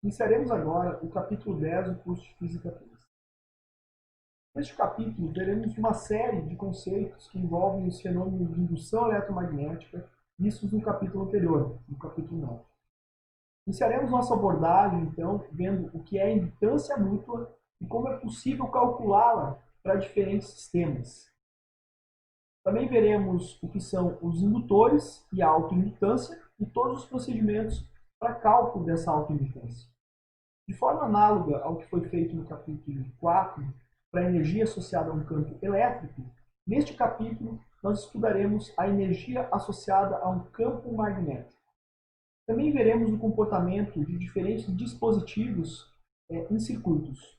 Iniciaremos agora o capítulo 10 do curso de Física 3. Neste capítulo, veremos uma série de conceitos que envolvem os fenômenos de indução eletromagnética vistos no capítulo anterior, no capítulo 9. Iniciaremos nossa abordagem, então, vendo o que é a indutância mútua e como é possível calculá-la para diferentes sistemas. Também veremos o que são os indutores e a autoindutância e todos os procedimentos para cálculo dessa autoindutância. De forma análoga ao que foi feito no capítulo 4, para a energia associada a um campo elétrico, neste capítulo nós estudaremos a energia associada a um campo magnético. Também veremos o comportamento de diferentes dispositivos em circuitos.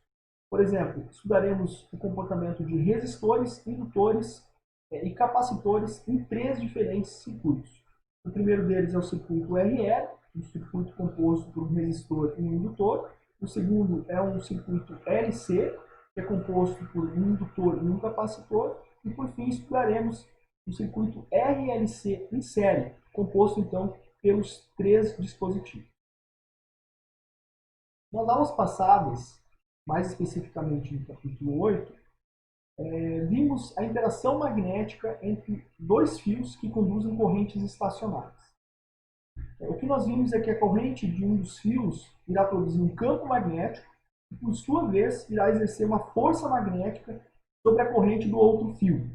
Por exemplo, estudaremos o comportamento de resistores, indutores e capacitores em três diferentes circuitos. O primeiro deles é o circuito RL, um circuito composto por um resistor e um indutor. O segundo é um circuito LC, que é composto por um indutor e um capacitor. E por fim estudaremos o circuito RLC em série, composto então pelos três dispositivos. Nas aulas passadas, mais especificamente no capítulo 8, vimos a interação magnética entre dois fios que conduzem correntes estacionárias. O que nós vimos é que a corrente de um dos fios irá produzir um campo magnético e, por sua vez, irá exercer uma força magnética sobre a corrente do outro fio.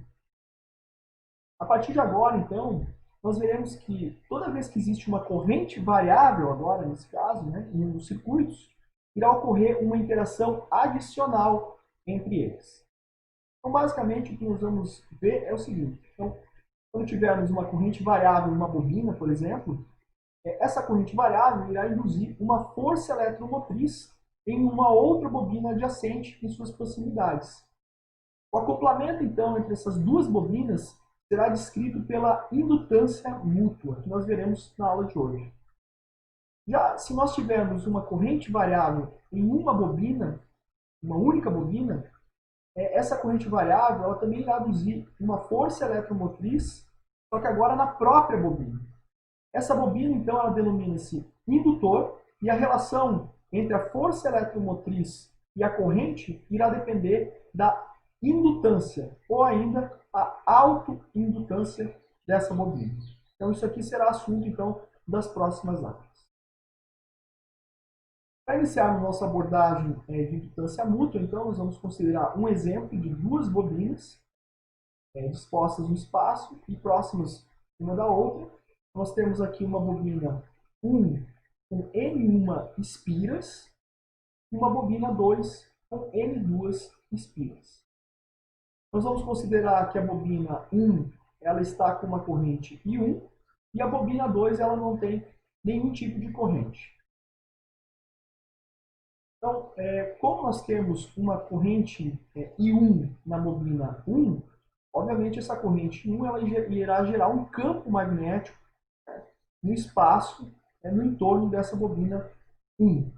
A partir de agora, então, nós veremos que toda vez que existe uma corrente variável, agora nesse caso, em um dos circuitos, irá ocorrer uma interação adicional entre eles. Então, basicamente, o que nós vamos ver é o seguinte. Então, quando tivermos uma corrente variável em uma bobina, por exemplo, essa corrente variável irá induzir uma força eletromotriz em uma outra bobina adjacente em suas proximidades. O acoplamento, então, entre essas duas bobinas será descrito pela indutância mútua, que nós veremos na aula de hoje. Já se nós tivermos uma corrente variável em uma bobina, uma única bobina, essa corrente variável ela também irá induzir uma força eletromotriz, só que agora na própria bobina. Essa bobina, então, ela denomina-se indutor e a relação entre a força eletromotriz e a corrente irá depender da indutância ou ainda a autoindutância dessa bobina. Então, isso aqui será assunto, então, das próximas aulas. Para iniciarmos nossa abordagem de indutância mútua, então, nós vamos considerar um exemplo de duas bobinas dispostas no espaço e próximas uma da outra. Nós temos aqui uma bobina 1 com N1 espiras e uma bobina 2 com N2 espiras. Nós vamos considerar que a bobina 1 ela está com uma corrente I1 e a bobina 2 ela não tem nenhum tipo de corrente. Então, como nós temos uma corrente I1 na bobina 1, obviamente essa corrente 1 ela irá gerar um campo magnético no espaço, no entorno dessa bobina 1.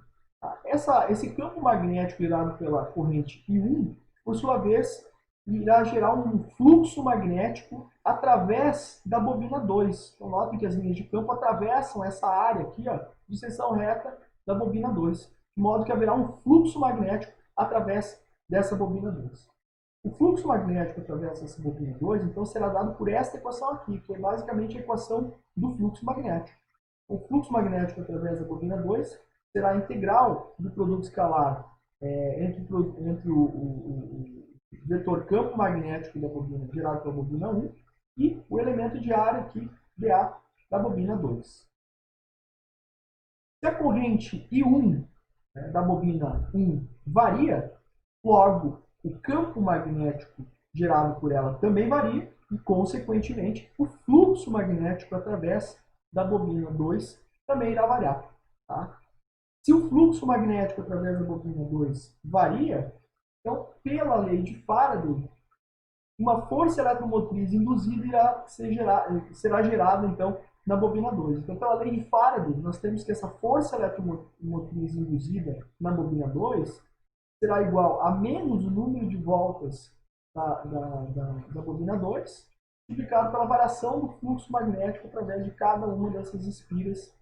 Esse campo magnético gerado pela corrente I1, por sua vez, irá gerar um fluxo magnético através da bobina 2. Então, notem que as linhas de campo atravessam essa área aqui, ó, de seção reta da bobina 2, de modo que haverá um fluxo magnético através dessa bobina 2. O fluxo magnético através dessa bobina 2, então, será dado por esta equação aqui, que é basicamente a equação do fluxo magnético. O fluxo magnético através da bobina 2 será a integral do produto escalar entre o vetor campo magnético da bobina gerado pela bobina 1 e o elemento de área aqui, dA, da bobina 2. Se a corrente I1 da bobina 1 varia, logo o campo magnético gerado por ela também varia e, consequentemente, o fluxo magnético através da bobina 2 também irá variar. Tá? Se o fluxo magnético através da bobina 2 varia, então, pela lei de Faraday, uma força eletromotriz induzida será gerada, então, na bobina 2. Então, pela lei de Faraday, nós temos que essa força eletromotriz induzida na bobina 2 será igual a menos o número de voltas da bobina 2, multiplicado pela variação do fluxo magnético através de cada uma dessas espiras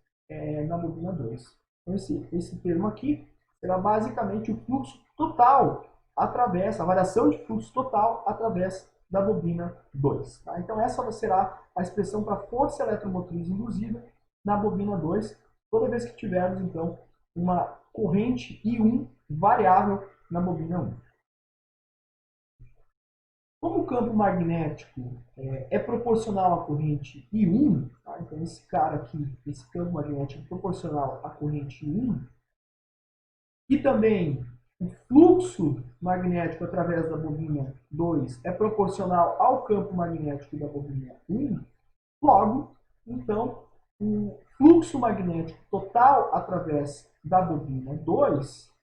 na bobina 2. Então, esse termo aqui será basicamente o fluxo total através, a variação de fluxo total através da bobina 2. Tá? Então, essa será a expressão para força eletromotriz induzida na bobina 2, toda vez que tivermos, então, uma corrente I1 variável na bobina 1. Como o campo magnético é proporcional à corrente I1, tá? Então esse cara aqui, esse campo magnético é proporcional à corrente I1, e também o fluxo magnético através da bobina 2 é proporcional ao campo magnético da bobina 1, logo, então, o fluxo magnético total através da bobina 2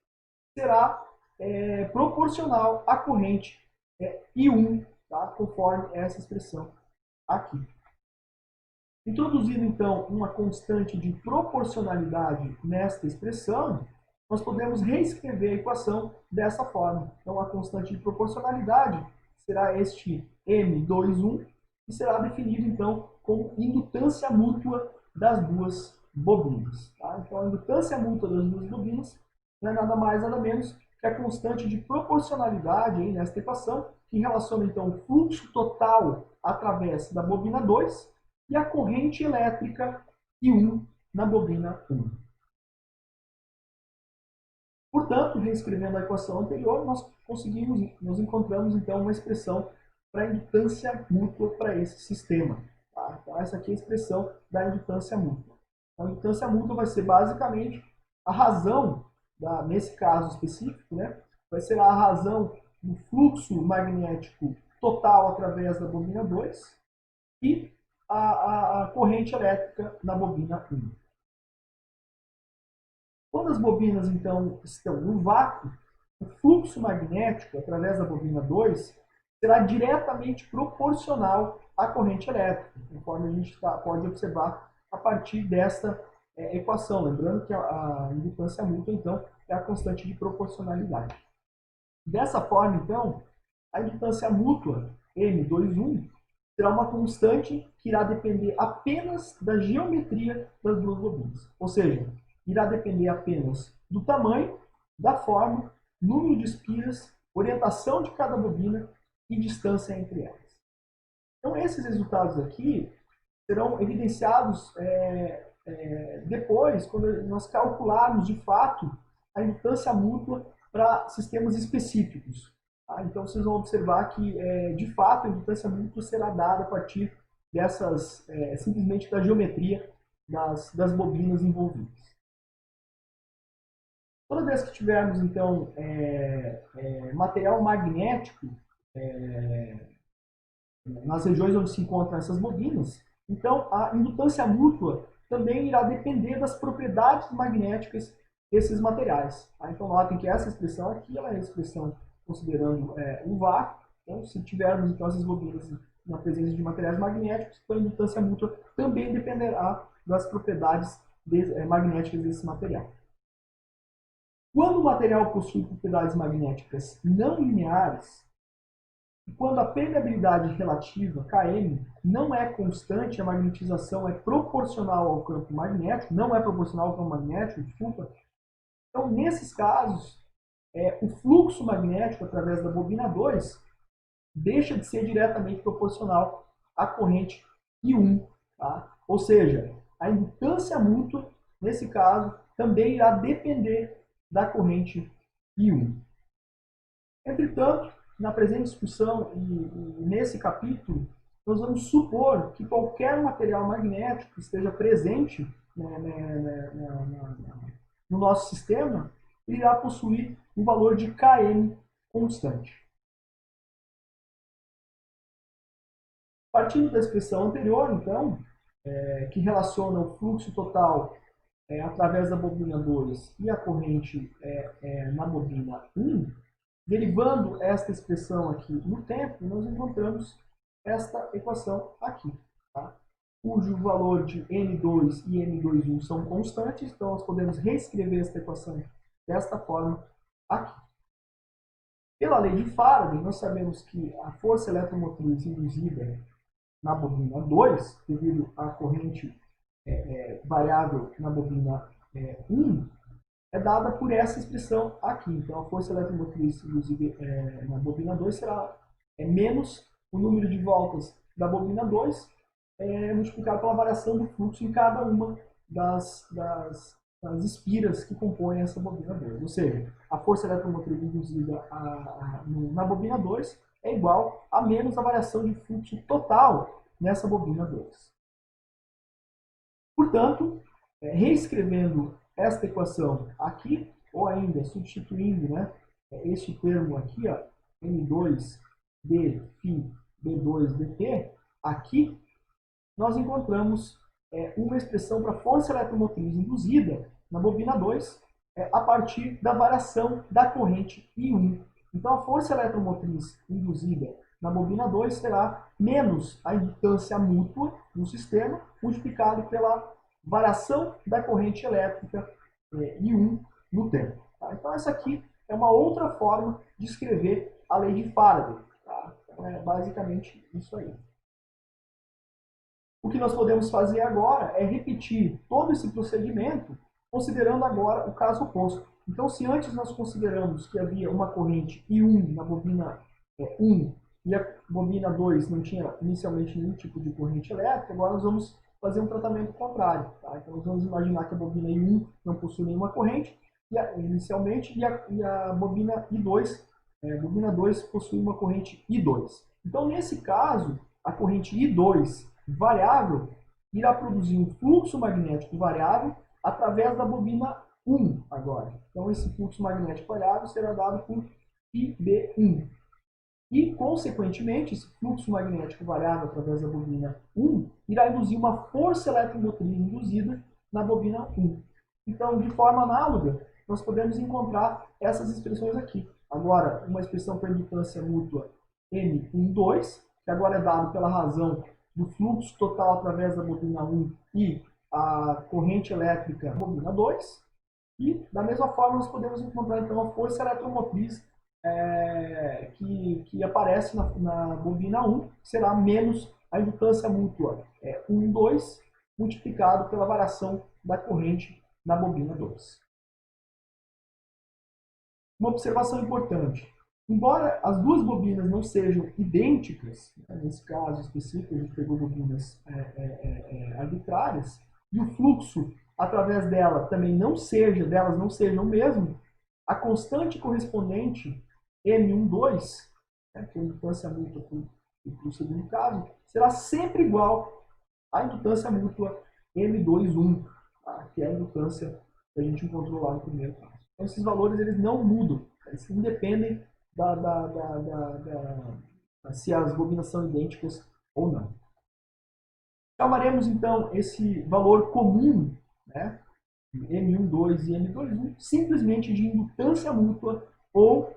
será proporcional à corrente I1, tá? Conforme essa expressão aqui. Introduzindo, então, uma constante de proporcionalidade nesta expressão, nós podemos reescrever a equação dessa forma. Então, a constante de proporcionalidade será este M21, que será definido, então, como indutância mútua das duas bobinas. Tá? Então, a indutância mútua das duas bobinas não é nada mais, nada menos que a constante de proporcionalidade aí nesta equação, que relaciona, então, o fluxo total através da bobina 2 e a corrente elétrica I1 na bobina 1. Portanto, reescrevendo a equação anterior, nós encontramos então uma expressão para a indutância mútua para esse sistema. Tá? Então, essa aqui é a expressão da indutância mútua. A indutância mútua vai ser basicamente a razão, nesse caso específico, né, vai ser a razão do fluxo magnético total através da bobina 2 e a corrente elétrica na bobina 1. Quando as bobinas, então, estão no vácuo, o fluxo magnético através da bobina 2 será diretamente proporcional à corrente elétrica, conforme a gente pode observar a partir desta equação. Lembrando que a indutância mútua, então, é a constante de proporcionalidade. Dessa forma, então, a indutância mútua, M21, será uma constante que irá depender apenas da geometria das duas bobinas. Ou seja, irá depender apenas do tamanho, da forma, número de espiras, orientação de cada bobina e distância entre elas. Então, esses resultados aqui serão evidenciados depois, quando nós calcularmos de fato a indutância mútua para sistemas específicos. Tá? Então, vocês vão observar que, de fato, a indutância mútua será dada a partir dessas, simplesmente da geometria das bobinas envolvidas. Toda vez que tivermos, então, material magnético nas regiões onde se encontram essas bobinas, então a indutância mútua também irá depender das propriedades magnéticas desses materiais. Tá? Então, notem que essa expressão aqui ela é a expressão considerando o vácuo. Então, se tivermos então, essas bobinas na presença de materiais magnéticos, então a indutância mútua também dependerá das propriedades magnéticas desse material. Quando o material possui propriedades magnéticas não lineares, e quando a permeabilidade relativa, Km, não é constante, a magnetização é proporcional ao campo magnético, não é proporcional ao campo magnético, desculpa. Então, nesses casos, o fluxo magnético através da bobina 2 deixa de ser diretamente proporcional à corrente I1. Tá? Ou seja, a indutância mútua, nesse caso, também irá depender da corrente I1. Entretanto, na presente discussão e nesse capítulo, nós vamos supor que qualquer material magnético que esteja presente no nosso sistema irá possuir um valor de Km constante. Partindo da expressão anterior, então, que relaciona o fluxo total através da bobina 2 e a corrente na bobina 1, derivando esta expressão aqui no tempo, nós encontramos esta equação aqui, tá? Cujo valor de N2 e N21 são constantes, então nós podemos reescrever esta equação desta forma aqui. Pela lei de Faraday, nós sabemos que a força eletromotriz induzida na bobina 2, devido à corrente variável na bobina 1 é dada por essa expressão aqui. Então, a força eletromotriz induzida na bobina 2 será menos o número de voltas da bobina 2 multiplicado pela variação do fluxo em cada uma das espiras que compõem essa bobina 2. Ou seja, a força eletromotriz induzida na bobina 2 é igual a menos a variação de fluxo total nessa bobina 2. Portanto, reescrevendo esta equação aqui, ou ainda substituindo, né, este termo aqui, ó, M2 d φ B2 dt, aqui nós encontramos uma expressão para força eletromotriz induzida na bobina 2 a partir da variação da corrente I1. Então, a força eletromotriz induzida na bobina 2 será menos a indutância mútua no sistema, multiplicado pela variação da corrente elétrica I1 no tempo. Tá? Então, essa aqui é uma outra forma de escrever a lei de Faraday. Tá? Então, é basicamente isso aí. O que nós podemos fazer agora é repetir todo esse procedimento, considerando agora o caso oposto. Então, se antes nós consideramos que havia uma corrente I1 na bobina 1 e a bobina 2 não tinha inicialmente nenhum tipo de corrente elétrica, agora nós vamos fazer um tratamento contrário. Tá? Então, nós vamos imaginar que a bobina I1 não possui nenhuma corrente inicialmente e a bobina I2, bobina 2 possui uma corrente I2. Então, nesse caso, a corrente I2 variável irá produzir um fluxo magnético variável através da bobina 1 agora. Então, esse fluxo magnético variável será dado por IB1. E, consequentemente, esse fluxo magnético variável através da bobina 1 irá induzir uma força eletromotriz induzida na bobina 1. Então, de forma análoga, nós podemos encontrar essas expressões aqui. Agora, uma expressão para indutância mútua M12, que agora é dado pela razão do fluxo total através da bobina 1 e a corrente elétrica da bobina 2. E, da mesma forma, nós podemos encontrar, então, a força eletromotriz que aparece na bobina 1, que será menos a indutância mútua 1, 2, multiplicado pela variação da corrente na bobina 2. Uma observação importante. Embora as duas bobinas não sejam idênticas, né, nesse caso específico a gente pegou bobinas arbitrárias, e o fluxo através dela também não seja o mesmo, a constante correspondente M12, né, que é a indutância mútua para o segundo caso, será sempre igual à indutância mútua M21, tá, que é a indutância que a gente encontrou lá no primeiro caso. Então, esses valores eles não mudam, eles independem se as bobinas são idênticas ou não. Chamaremos então esse valor comum, né, M12 e M21, simplesmente de indutância mútua ou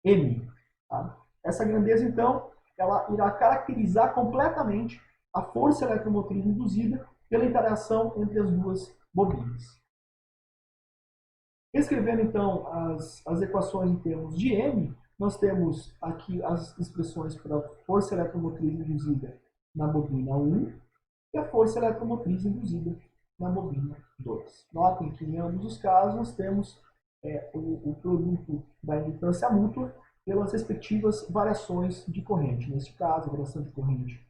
M. Tá? Essa grandeza, então, ela irá caracterizar completamente a força eletromotriz induzida pela interação entre as duas bobinas. Escrevendo, então, as equações em termos de M, nós temos aqui as expressões para a força eletromotriz induzida na bobina 1 e a força eletromotriz induzida na bobina 2. Notem que em ambos os casos nós temos o produto da indutância mútua pelas respectivas variações de corrente. Neste caso, a variação de corrente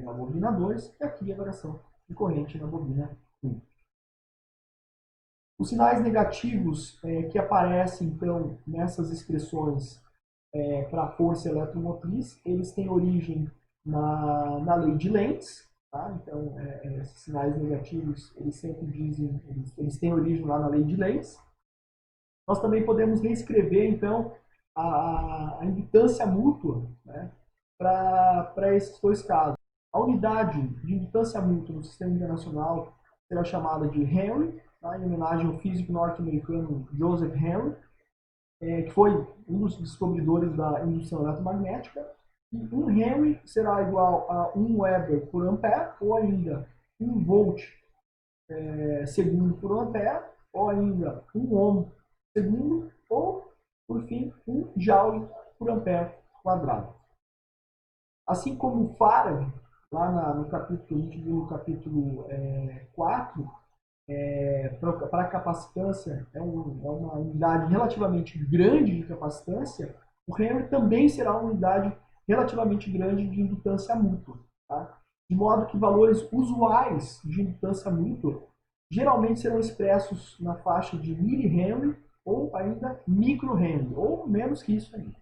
na bobina 2 e aqui a variação de corrente na bobina 1. Os sinais negativos que aparecem, então, nessas expressões para a força eletromotriz, eles têm origem na lei de Lenz. Tá? Então, esses sinais negativos, eles sempre dizem, eles têm origem lá na lei de Lenz. Nós também podemos reescrever, então, a indutância mútua, né, para esses dois casos. A unidade de indutância mútua no sistema internacional será chamada de Henry, tá, em homenagem ao físico norte-americano Joseph Henry, que foi um dos descobridores da indução eletromagnética. E 1 Henry será igual a 1 Weber por ampere, ou ainda 1 volt segundo por ampere, ou ainda 1 ohm segundo, ou, por fim, 1 joule por ampere quadrado. Assim como o Faraday, lá no capítulo que a gente viu no capítulo 4, para a capacitância é uma unidade relativamente grande de capacitância, o Henry também será uma unidade relativamente grande de indutância mútua. Tá? De modo que valores usuais de indutância mútua geralmente serão expressos na faixa de millihenry ou ainda microhenry, ou menos que isso ainda.